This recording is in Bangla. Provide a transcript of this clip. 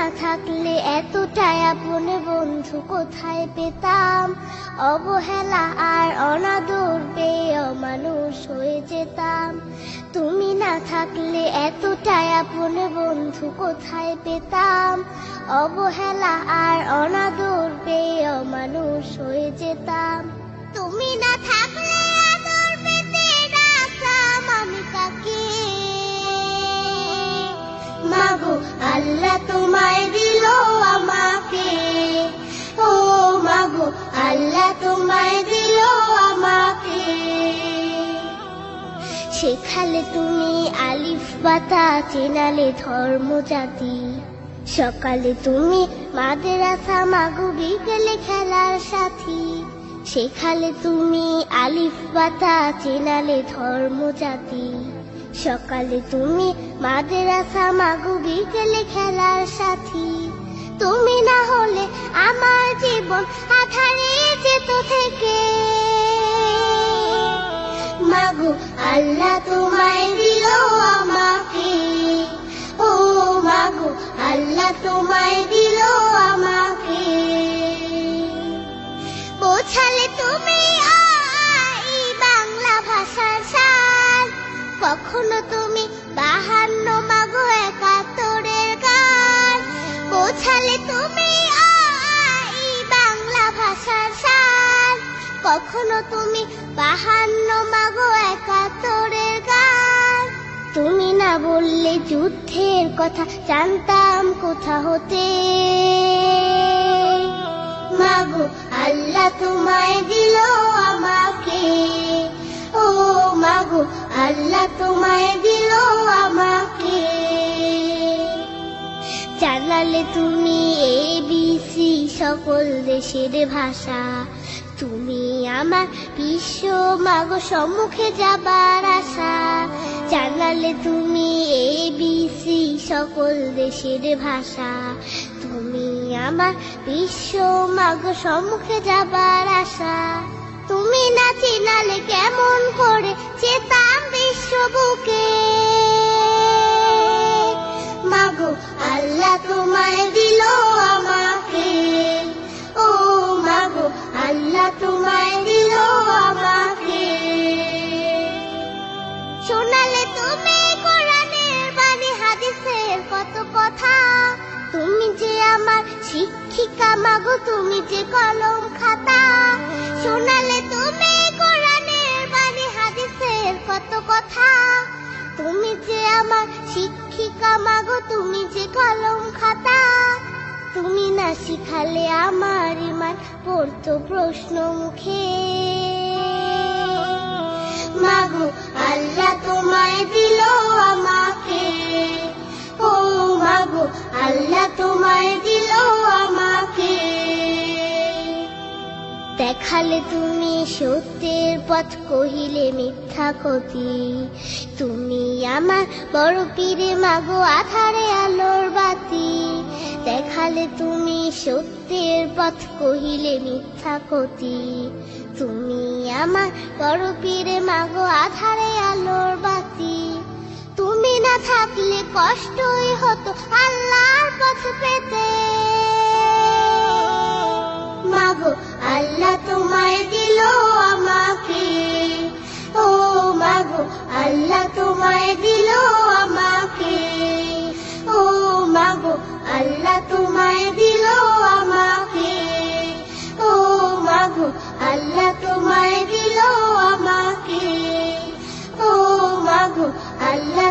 না থাকলে এতটাই আপন বন্ধু কোথায় পেতাম, অবহেলা আর অনাদর পেয়ে অমানুষ হয়ে যেতাম। তুমি না থাকলে এতটাই আপন বন্ধু কোথায় পেতাম, অবহেলা আর অনাদর পেয়ে অমানুষ হয়ে যেতাম। তুমি না থাকলে আদর পেতে ডাকতাম আমি কাকে, মাগো আল্লাহ তোমায় দিল আমাকে, ও মাগো আল্লাহ তোমায় দিল আমাকে। শেখালে তুমি আলিফ বাতা, চেনালে ধর্ম জাতি, সকালে তুমি মাদ্রাসা, মাগো বিকেলে খেলার সাথী। শেখালে তুমি আলিফ বাতা, চেনালে ধর্ম জাতি, সকালে তুমি মাদ্রাসা, মাগো বিকেলে খেলার সাথী। তুমি না হলে আমার জীবন আধারে যেত থেকে, মাগো আল্লাহ তোমায় দিল আমাকে, ও মাগো আল্লাহ তোমায় দিল আমাকে। বোঝালে তুমি এই বাংলা ভাষার সার, কখনো তুমি 52 মাগো 71-এর গান। বোঝালে তুমি এই বাংলা ভাষার সার, কখনো তুমি 52 মাগো 71-এর গান। তুমি না বললে যুদ্ধের কথা জানতাম কোথা হতে, মাগো আল্লাহ তোমায় দিল আমাকে, ও মাগো আল্লাহ তোমায় দিল আমাকে। জানালে তুমি ABC সকল দেশের ভাষা, তুমি আমার বিশ্ব মাগো সম্মুখে যাবার আশা। জানালে তুমি ABC সকল দেশের ভাষা, তুমি আমার বিশ্ব মাগো সম্মুখে যাবার আশা। তুমি না চিনালে কেমন করে যেতাম বিশ্ব বুকে, মাগো আল্লাহ তোমায় দিল আমাকে, ও মাগো আল্লাহ তোমায় দিল আমাকে। শোনালে তুমি কোরআনের বাণী, হাদিসের কত কথা, তুমি যে আমার শিক্ষিকা মাগো, তুমি যে কলম খাতা। শোনালে তুমি কোরআনের বাণী, হাদিসের কত কথা, তুমি যে আমার শিক্ষিকা মাগো, তুমি যে কলম খাতা। তুমি না শিখালে আমার ইমান পড়তো প্রশ্ন মুখে, মাগো আল্লাহ তোমায় দিল আমাকে, ও মাগো আল্লাহ তোমায় দিল আমাকে। দেখালে তুমি সত্যের পথ, কহিলে মিথ্যা ক্ষতি, তুমি আমার বড় পীরে মাগো আধারে আলোর বাতি। দেখালে তুমি সত্যের পথ, কহিলে মিথ্যা ক্ষতি, তুমি আমার বড় পীরে মাগো আধারে আলোর বাতি। তুমি না থাকলে কষ্টই হতো আল্লাহর পথ পেতে, মাগো আল্লাহ তোমায় দিল আমাকে, ও মাগো আল্লাহ তোমায় দিল আমাকে, ও মাগো আল্লাহ তোমায় দিল আমাকে, ও মাগো আল্লাহ তোমায় দিল আমাকে, ও মাগো আল্লাহ